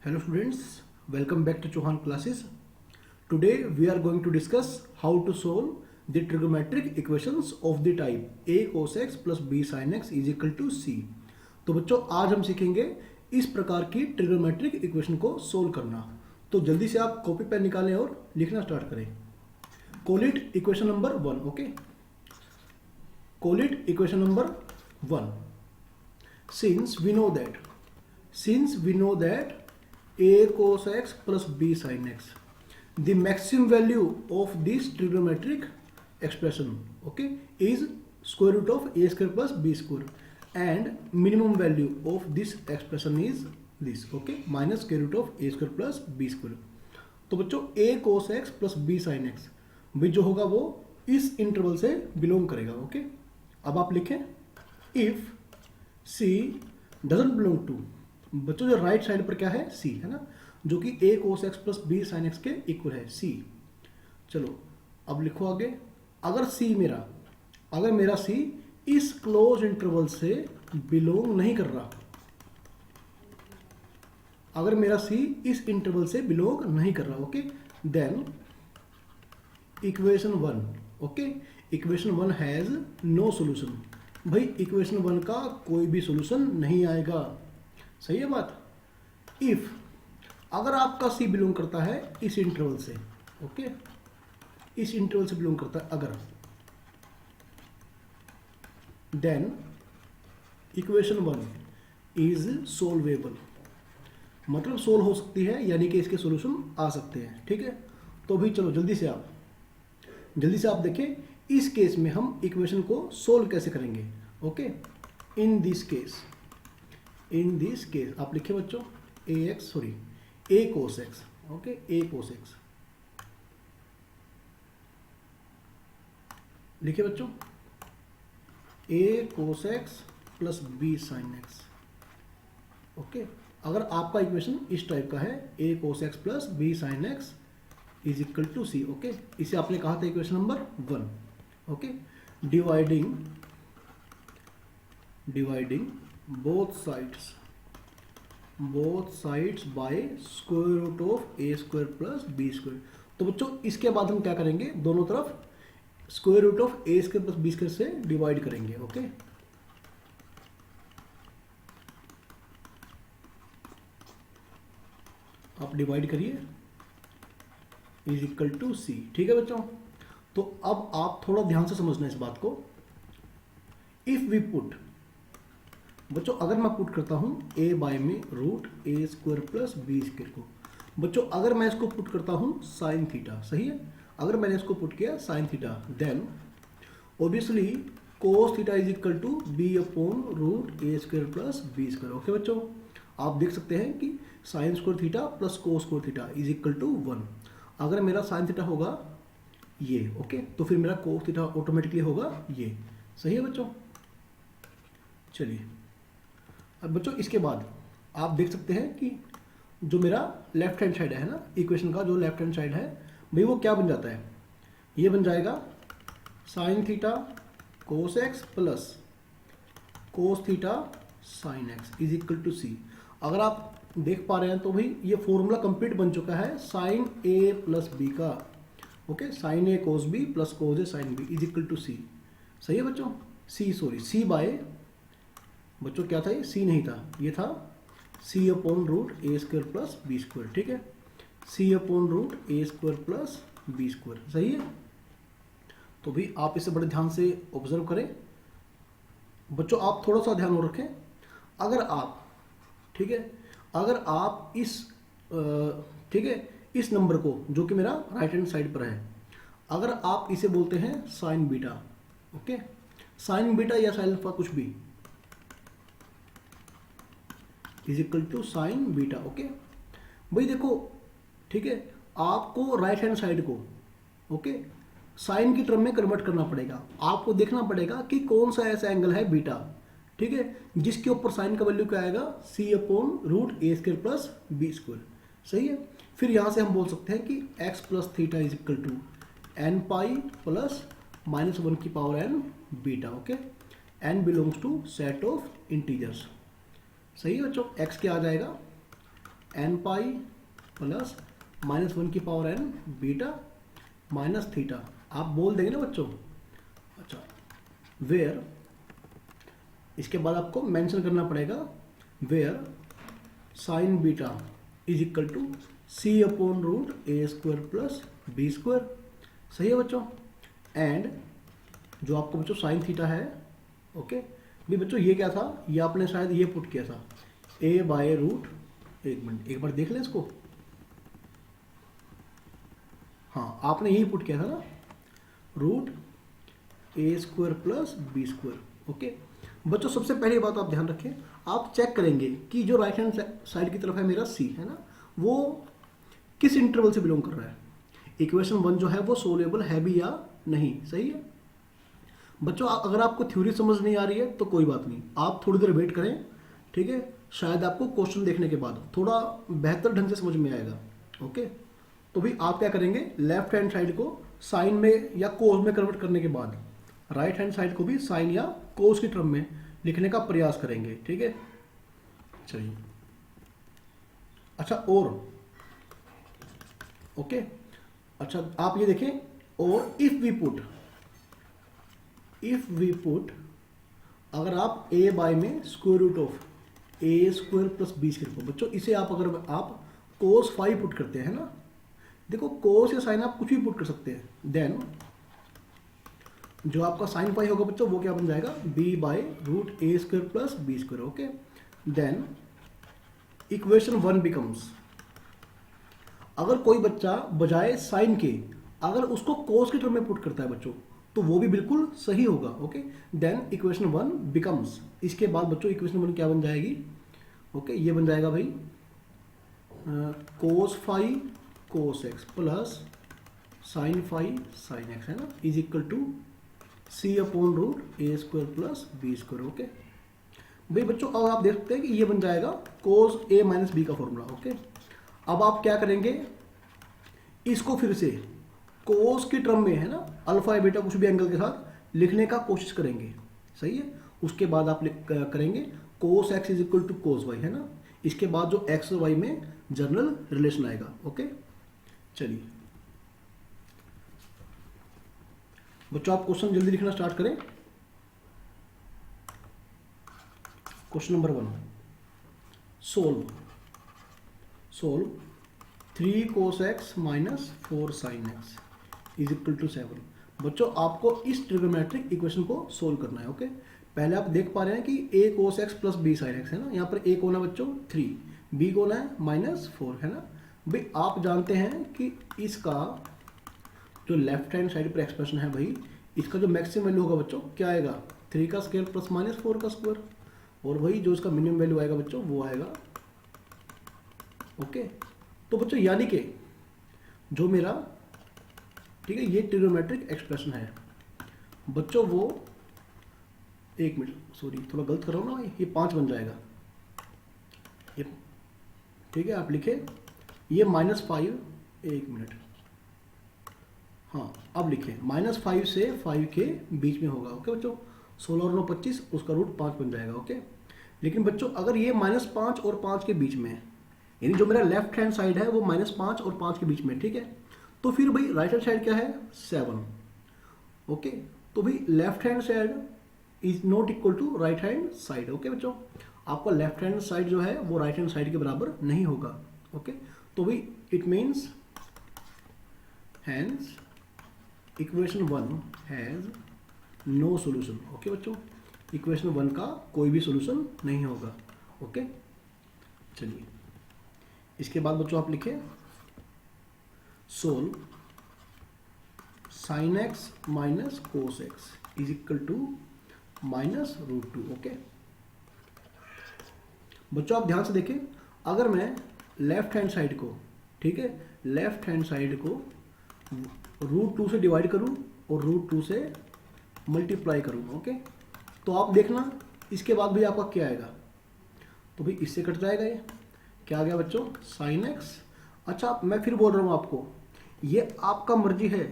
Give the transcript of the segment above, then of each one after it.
Hello students, welcome back to Chauhan classes. Today we are going to discuss how to solve the trigonometric equations of the type a cos x plus b sin x is equal to c. तो बच्चों आज हम सीखेंगे इस प्रकार की trigonometric equation को solve करना। तो जल्दी से आप कॉपी पेन निकालें और लिखना स्टार्ट करें। Call it equation number 1। Okay, call it equation number 1। Since we know that a cos x plus b sin x, the maximum value of this trigonometric expression, okay, is square root of a square plus b square, and minimum value of this expression is this, okay, minus square root of a square plus b square. तो बच्चों a cos x plus b sin x भी जो होगा वो इस interval से belong करेगा। Okay, अब आप लिखें if c doesn't belong to, बच्चों जो राइट साइड पर क्या है c है ना, जो कि a cos x plus b sin x के इक्वल है c। चलो अब लिखो आगे, अगर मेरा c इस क्लोज इंटरवल से बिलोंग नहीं कर रहा, अगर मेरा c इस इंटरवल से बिलोंग नहीं कर रहा, okay, then equation 1, okay, equation 1 has no solution. भाई इक्वेशन 1 का कोई भी सॉल्यूशन नहीं आएगा। सही है बात। इफ अगर आपका c बिलोंग करता है इस इंटरवल से, ओके, इस इंटरवल से बिलोंग करता है अगर, देन इक्वेशन 1 इज सोल्वेबल, मतलब सोल्व हो सकती है, यानी कि इसके सॉल्यूशन आ सकते हैं। ठीक है, तो भी चलो जल्दी से आप देखें इस केस में हम इक्वेशन को सोल्व कैसे करेंगे। ओके, इन दिस केस आप लिखे बच्चों a cos x, okay, a cos x लिखे बच्चों, a cos x plus b sin x। Okay, अगर आपका इक्वेशन इस टाइप का है a cos x plus b sin x is equal to c। Okay, इसे आपने कहा था equation number 1। Okay, dividing both sides by square root of a square plus b square. तो बच्चों इसके बाद हम क्या करेंगे, दोनों तरफ square root of a square plus b square से डिवाइड करेंगे। ओके, आप डिवाइड करिए, इज इक्वल टू c। ठीक है बच्चों, तो अब आप थोड़ा ध्यान से समझना इस बात को। इफ वी पुट, बच्चों अगर मैं पुट करता हूं a बाय में root a square plus b square को, बच्चों अगर मैं इसको पुट करता हूं साइन थीटा, सही है, अगर मैंने इसको पुट किया sine theta, then obviously cos theta is equal to b upon root a square plus b square. Okay बच्चों, आप देख सकते हैं कि sine square theta plus cos square theta is equal to 1। अगर मेरा साइन थीटा होगा ये, ओके, तो फिर मेरा कोस थीटा ऑटोमेटिकली होगा ये। सही है बच्चों। चलिए अब बच्चों इसके बाद आप देख सकते हैं कि जो मेरा लेफ्ट हैंड साइड है ना इक्वेशन का, जो लेफ्ट हैंड साइड है भाई वो क्या बन जाता है, ये बन जाएगा sine theta cos x plus cos theta sine x is equal to C. अगर आप देख पा रहे हैं तो भाई ये फॉर्मूला कंप्लीट बन चुका है साइन ए प्लस बी का। Okay, sine A cos B plus cos A sine B is equal to C. सही है बच्चों, सी बाय, बच्चों क्या था ये, सी नहीं था, ये था सी अपॉन रूट ए स्क्वायर प्लस बी स्क्वायर। ठीक है, सी अपॉन रूट ए स्क्वायर प्लस बी स्क्वायर। सही है, तो भी आप इसे बड़े ध्यान से ऑब्जर्व करें बच्चों, आप थोड़ा सा ध्यान और रखें। अगर आप, ठीक है, अगर आप इस ठीक है इस नंबर को जो कि मेरा राइट हैंड साइड पर है, अगर आप इसे बोलते हैं sine beta, okay, sine beta या साइन अल्फा कुछ भी is equal to sine beta. Okay भाई देखो, ठीक है, आपको राइट हैंड साइड को, ओके, साइन की टर्म में कन्वर्ट करना पड़ेगा। आपको देखना पड़ेगा कि कौन सा ऐसा एंगल है बीटा, ठीक है, जिसके ऊपर साइन का वैल्यू क्या आएगा, सी अपॉन रूट ए स्क्वायर प्लस बी स्क्वायर। सही है, फिर यहां से हम बोल सकते हैं कि x plus theta is equal to n pi plus minus 1 की power n beta. Okay, n belongs to set of integers. सही है बच्चों, x क्या आ जाएगा, एन पाई प्लस -1 की power n beta minus theta. आप बोल देंगे ना बच्चों। अच्छा, वेयर, इसके बाद आपको मेंशन करना पड़ेगा where sine beta is equal to c upon root A square plus B square. सही है बच्चों। एंड जो आपको बच्चों साइन थीटा है, ओके भी बच्चों ये क्या था, ये आपने शायद ये पुट किया था ए बाय रूट, एक मिनट एक बार देख लें इसको। हाँ, आपने यही पुट किया था ना, रूट ए square plus B square. Okay बच्चों, सबसे पहली बात आप ध्यान रखें, आप चेक करेंगे कि जो राइट हैंड साइड की तरफ है मेरा सी है ना, वो किस इंटरवल से बिलोंग कर रहा है। इक्वेशन 1 जो है वो सोल्यूबल है भी या नहीं। सही है बच्चों। अगर आपको थ्योरी समझ नहीं आ रही है तो कोई बात नहीं, आप थोड़ी देर वेट करें, ठीक है, शायद आपको क्वेश्चन देखने के बाद थोड़ा बेहतर ढंग से समझ में आएगा। ओके, तो भी आप क्या करेंगे, लेफ्ट हैंड साइड को साइन में या कोस में कन्वर्ट करने के बाद राइट हैंड साइड को भी साइन या कोस की टर्म में लिखने का प्रयास करेंगे। ठीक है, चलिए। अच्छा, और ओके, अच्छा आप ये देखें, और इफ वी पुट अगर आप a बाय में square root of a square plus B square को, बच्चों इसे आप अगर आप कोस 5 पुट करते हैं ना, देखो कोस या साइन आप कुछ भी पुट कर सकते हैं, देन जो आपका साइन फाई होगा बच्चों वो क्या बन जाएगा, b by root A square plus B square. Okay, then equation 1 becomes, अगर कोई बच्चा बजाय साइन के अगर उसको कोस की टर्म में पुट करता है बच्चों, तो वो भी बिल्कुल सही होगा। ओके, देन इक्वेशन 1 बिकम्स, इसके बाद बच्चों इक्वेशन 1 क्या बन जाएगी, ओके ये बन जाएगा भाई cos phi cos x plus sine phi sine x, है ना, is equal to c upon root A square plus B square. Okay भाई बच्चों, अब आप देख सकते हैं कि ये बन जाएगा कोस ए माइनस बी का फॉर्मूला। ओके, अब आप क्या करेंगे, इसको फिर से कोस की टर्म में, है ना, अल्फा या बीटा कुछ भी एंगल के साथ लिखने का कोशिश करेंगे। सही है, उसके बाद आप करेंगे cos x is equal to cos y, है ना, इसके बाद जो एक्स और वाई में जनरल रिलेशन आएगा। ओके, चलिए बच्चों आप क्वेश्चन जल्दी लिखना स्टार्ट करें। Question number 1, solve 3 cos x minus 4 sin x is equal to 7। बच्चों आपको इस ट्रिग्नोमेट्रिक इक्वेशन को सोल्व करना है। ओके, पहले आप देख पा रहे हैं कि a cos x plus b sin x है ना, यहाँ पर a कौन है बच्चों 3, b कौन है -4, है ना। भाई आप जानते हैं कि इसका जो लेफ्ट हैंड साइड पर एक्सप्रेशन है भाई, इसका जो मैक्सिमम वैल्यू होगा बच्चों क्या आएगा, 3 का स्क्वायर प्लस -4 का स्क्वायर, और वही जो इसका मिनिमम वैल्यू आएगा बच्चों वो आएगा। ओके, तो बच्चों यानी कि जो मेरा, ठीक है, ये ट्रिग्नोमेट्रिक एक्सप्रेशन है बच्चों, वो एक मिनट सॉरी थोड़ा गलत कर रहा हूँ ना, ये 5 बन जाएगा ये। ठीक है, आप लिखे ये -5, एक मिनट, हाँ अब लिखे -5 से 5 के बीच में होगा। ओके बच्चों, 16 और 9 25, उसका रूट 5 बन जाएगा। ओके, लेकिन बच्चों अगर ये -5 और 5 के बीच में, यानी जो मेरा लेफ्ट हैंड साइड है वो -5 और 5 के बीच में, ठीक है, तो फिर भाई राइट हैंड साइड क्या है 7। ओके, तो भाई left hand side is not equal to right hand side. Okay बच्चों, आपका लेफ्ट हैंड साइड जो है वो राइट हैंड साइड के बराबर नहीं होगा। ओके, तो भाई it means hence equation 1 has no solution. Okay बच्चों, इक्वेशन 1 का कोई भी सोल्यूशन नहीं होगा। ओके, चलिए इसके बाद बच्चों आप लिखें solve sine x minus cos x is equal to -√2। Okay बच्चों आप ध्यान से देखें, अगर मैं लेफ्ट हैंड साइड को, ठीक है, लेफ्ट हैंड साइड को √2 से डिवाइड करूं और √2 से मल्टीप्लाई करूं, ओके, तो आप देखना इसके बाद भी आपका क्या आएगा, तो भाई इससे कट जाएगा। ये क्या आ गया बच्चों, साइन एक्स। अच्छा मैं फिर बोल रहा हूँ आपको, ये आपका मर्जी है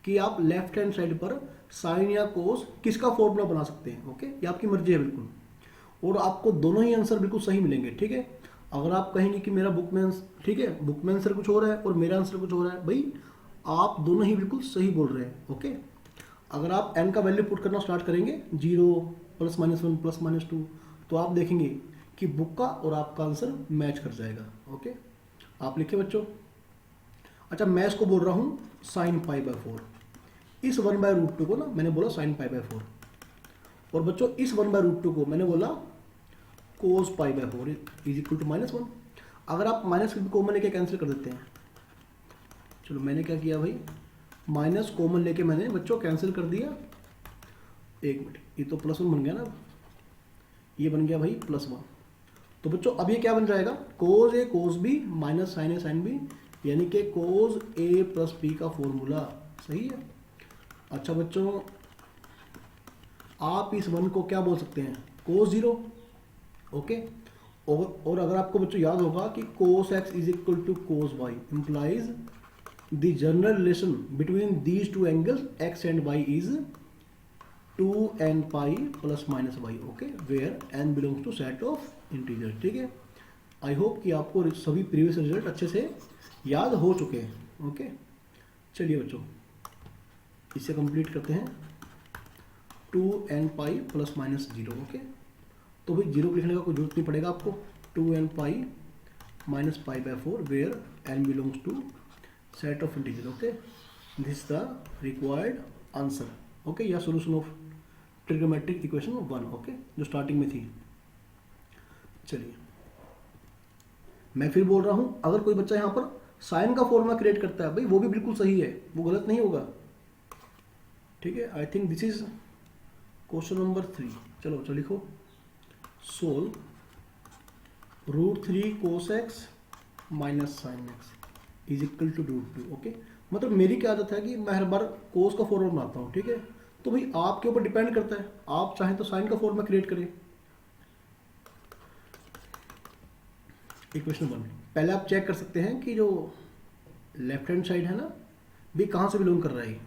कि आप लेफ्ट हैंड साइड पर साइन या कोस किसका फॉर्मूला बना सकते हैं। ओके, ये आपकी मर्जी है बिल्कुल, और आपको दोनों ही आंसर बिल्कुल सही मिलेंगे। ठीक है, अगर आप कहेंगे कि मेरा बुक में ठीक है, बुक में आंसर कुछ हो रहा है और मेरा आंसर कुछ हो रहा है, भाई आप दोनों ही बिल्कुल सही बोल रहे हैं। ओके, अगर आप n का वैल्यू पुट करना स्टार्ट करेंगे 0 +-1 +-2, तो आप देखेंगे कि बुक का और आपका आंसर मैच कर जाएगा। ओके, आप लिखिए बच्चों। अच्छा, मैं इसको बोल रहा हूँ sin π/4। इस 1/√2 को ना मैंने बोला sin π/4, और बच्चों इस 1/√2 को मैंने बोला cos π/4 = -1। अगर आप माइनस कॉमन लेके कैंसिल कर देते हैं, चलो मैंने क्या किया भाई, माइनस कॉमन लेके मैंने बच्चों कैंसिल कर दिया। एक मिनट, ये तो +1 बन गया ना, ये बन गया भाई +1। तो बच्चों अब ये क्या बन जाएगा, cos A cos B minus sin A sin B, यानी कि cos A + B का फॉर्मूला। सही है। अच्छा बच्चों, आप इस 1 को क्या बोल सकते हैं, cos 0। ओके, और अगर आपको बच्चों याद होगा कि cos x = cos y implies the general relation between these two angles x and y is 2n pi ±y। Okay, where n belongs to set of integer। ठीक है, आई होप कि आपको सभी प्रीवियस रिजल्ट अच्छे से याद हो चुके हैं। ओके, चलिए बच्चों इसे कंप्लीट करते हैं। 2n pi ±0। ओके, तो भाई 0 लिखने का कोई जरूरत नहीं पड़ेगा आपको। 2n pi -π/4 where n belongs to set of integer। Okay, this is the required answer. Okay, या solution of trigonometric equation 1। Okay, जो स्टार्टिंग में थी। चलिए मैं फिर बोल रहा हूं, अगर कोई बच्चा यहाँ पर साइन का फॉर्मूला क्रिएट करता है, भाई वो भी बिल्कुल सही है, वो गलत नहीं होगा। ठीक है, I think this is question number 3। चलो लिखो, solve √3 cos x - sin x = √2। Okay, मतलब मेरी क्या आदत है कि मैं हर बार कोस का फॉर्मूला बनाता हूँ। ठीक है, तो भाई आपके ऊपर डिपेंड करता है, आप चाहें तो साइन का फॉर्मूला क्रिएट करें। इक्वेशन 1 पहले आप चेक कर सकते हैं कि जो लेफ्ट हैंड साइड है ना, भी कहाँ से बिलोंग कर रहा है।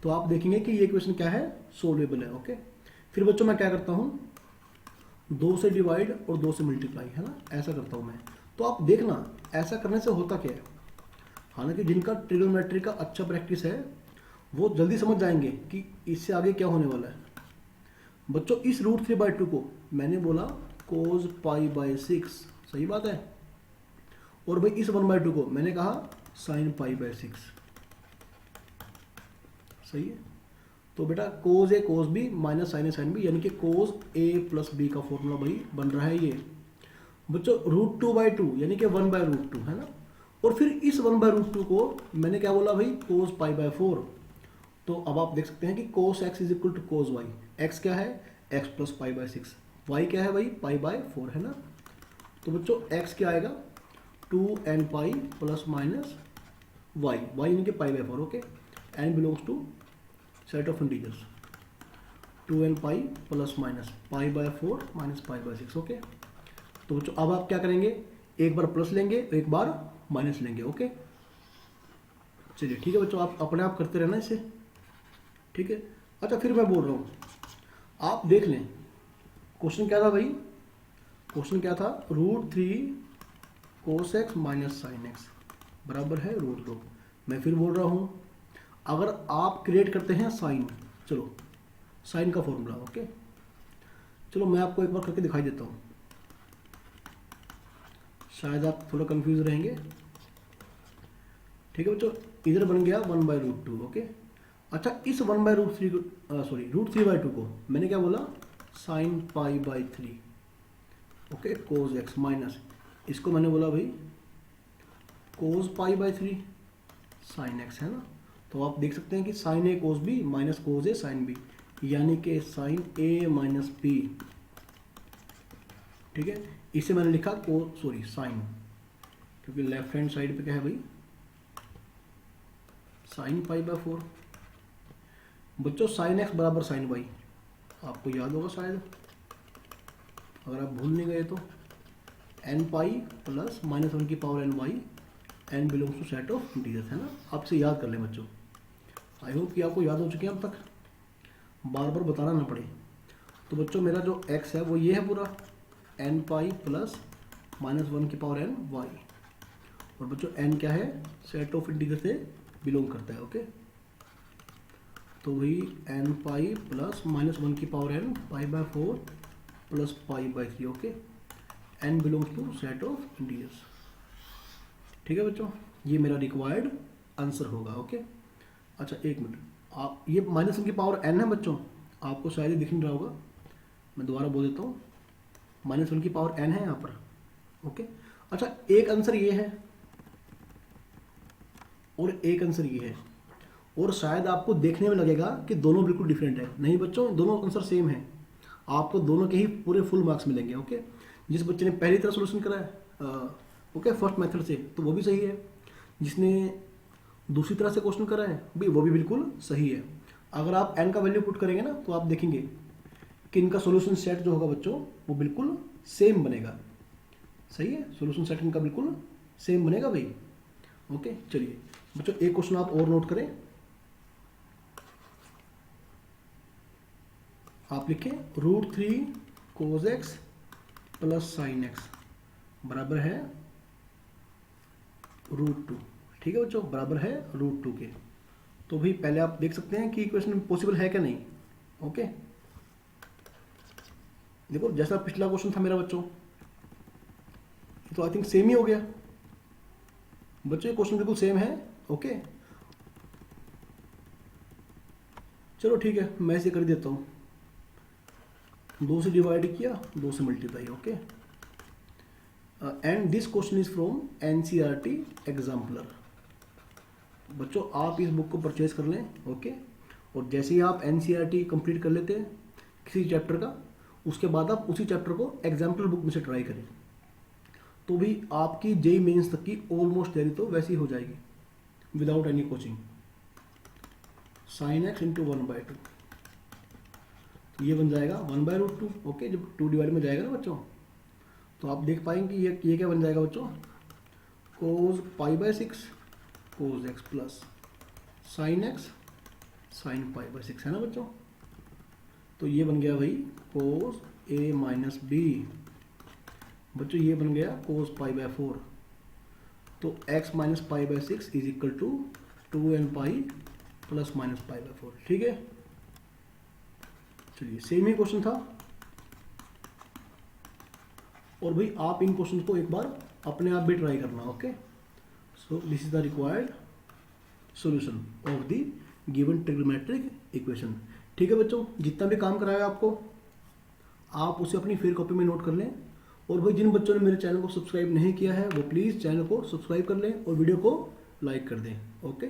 तो आप देखेंगे कि ये इक्वेशन क्या है, सोल्वेबल है। ओके, फिर बच्चों मैं क्या करता हूँ, 2 से डिवाइड और 2 से मल्टीप्लाई, है ना, ऐसा करता हूँ मैं। तो आप देखना ऐसा करने से होता क्या है, हालांकि जिनका ट्रिग्नोमेट्री का अच्छा प्रैक्टिस है वो जल्दी समझ जाएंगे कि इससे आगे क्या होने वाला है। बच्चों इस √3/2 को मैंने बोला cos π/6, सही बात है। और भाई इस 1/2 को मैंने कहा sin π/6, सही है। तो बेटा cos A cos B minus sin A sin B, यानी कि cos A + B का फॉर्मूला भाई बन रहा है ये बच्चों √2/2, यानी कि 1/√2, है ना। और फिर इस 1/√2 को मैंने क्या बोला भाई, cos π/4। तो अब आप देख सकते हैं कि cos x = cos y। x क्या है, x + π/6, y क्या है भाई, π/4, है ना। तो बच्चों x क्या आएगा, 2n pi ± y, y यानी कि π/4। Okay, n belongs to set of integers, 2n pi ± π/4 - π/6। Okay, तो बच्चों अब आप क्या करेंगे, एक बार प्लस लेंगे, एक बार माइनस लेंगे। ओके, चलिए ठीक है बच्चों, आप अपने आप करते रहना इसे। ठीक है, अच्छा फिर मैं बोल रहा हूँ, आप देख लें क्वेश्चन क्या था भाई, क्वेश्चन क्या था, √3 cos x - sin x बराबर है √2। मैं फिर बोल रहा हूँ, अगर आप क्रिएट करते हैं साइन, चलो साइन का फॉर्मूला। ओके, चलो मैं आपको एक बार करके दिखाई देता हूँ, शायद आप थोड़ा कंफ्यूज रहेंगे। ठीक है बच्चों, इधर बन गया 1/√2। ओके, अच्छा इस 1/√3 को मैंने क्या बोला, sin π/3। Okay, cos x minus, इसको मैंने बोला भाई cos π/3 sin x, है ना। तो आप देख सकते हैं कि sin A cos B minus cos A sin B, यानी कि sin A - B। ठीक है, इसे मैंने लिखा sin, क्योंकि लेफ्ट हैंड साइड पे क्या है भाई, sin π/4। बच्चों sin x बराबर sin y, आपको याद होगा शायद, अगर आप भूल नहीं गए तो, n pi + -1/ny, n belongs to set of integers, है ना। आपसे याद कर लें बच्चों, आई होप कि आपको याद हो चुके हैं अब तक, बार बार बताना ना पड़े। तो बच्चों मेरा जो x है वो ये है पूरा, n pi + -1 की पावर n y। और बच्चों n क्या है, सेट ऑफ इंटीजर से बिलोंग करता है। ओके, तो वही n पाई प्लस -1 की power n π/4 plus π/3। Okay, n belongs to set of integers. ठीक है बच्चों, ये मेरा रिक्वायर्ड आंसर होगा। ओके, अच्छा एक मिनट, आप ये -1 की पावर n है बच्चों, आपको शायद ही दिख नहीं रहा होगा, मैं दोबारा बोल देता हूँ, -1 की पावर n है यहाँ पर। ओके, अच्छा एक आंसर ये है और एक आंसर ये है, और शायद आपको देखने में लगेगा कि दोनों बिल्कुल डिफरेंट है। नहीं बच्चों, दोनों आंसर सेम है, आपको दोनों के ही पूरे फुल मार्क्स मिलेंगे। ओके, जिस बच्चे ने पहली तरह सोल्यूशन करा है ओके फर्स्ट मेथड से, तो वो भी सही है। जिसने दूसरी तरह से क्वेश्चन करा है भी, वो भी बिल्कुल सही है। अगर आप n का वैल्यू पुट करेंगे ना, तो आप देखेंगे कि इनका सोल्यूशन सेट जो होगा बच्चों, वो बिल्कुल सेम बनेगा। सही है, सोल्यूशन सेट इनका बिल्कुल सेम बनेगा भाई। ओके, चलिए बच्चों एक क्वेश्चन आप और नोट करें। आप लिखें √3 cos x plus sin x बराबर है √2। ठीक है बच्चों, बराबर है √2 के। तो भाई पहले आप देख सकते हैं कि इक्वेशन पॉसिबल है क्या नहीं। ओके, देखो जैसा पिछला क्वेश्चन था मेरा बच्चों, तो आई थिंक सेम ही हो गया बच्चों, ये क्वेश्चन बिल्कुल सेम है। ओके, चलो ठीक है, मैं इसे कर देता हूँ, 2 से डिवाइड किया, 2 से multiply. Okay, and this question is from NCERT exemplar. बच्चों आप इस बुक को परचेज कर लें। ओके, और जैसे ही आप NCERT कंप्लीट कर लेते हैं किसी चैप्टर का, उसके बाद आप उसी चैप्टर को एग्जाम्पलर बुक में से ट्राई करें, तो भी आपकी JEE मेंस तक की ऑलमोस्ट तैयारी तो वैसी हो जाएगी without any coaching. sin x into 1/2, तो ये बन जाएगा 1/√2। ओके, जब 2 डिवाइड में जाएगा ना बच्चों, तो आप देख पाएंगे ये क्या बन जाएगा बच्चों, cos π/6 cos x plus sin x sin π/6 है ना बच्चों। तो ये बन गया भाई cos a माइनस b। बच्चों ये बन गया cos π/4। तो x minus π/6 is equal to 2n pi plus minus π/4। ठीक है, चलिए सेम ही क्वेश्चन था। और भाई आप इन क्वेश्चन को एक बार अपने आप भी ट्राई करना। Okay, so this is the required solution of the given trigonometric equation. ठीक है बच्चों, जितना भी काम कराया आपको, आप उसे अपनी फेयर कॉपी में नोट कर लें। और भाई जिन बच्चों ने मेरे चैनल को सब्सक्राइब नहीं किया है, वो प्लीज़ चैनल को सब्सक्राइब कर लें और वीडियो को लाइक कर दें। ओके।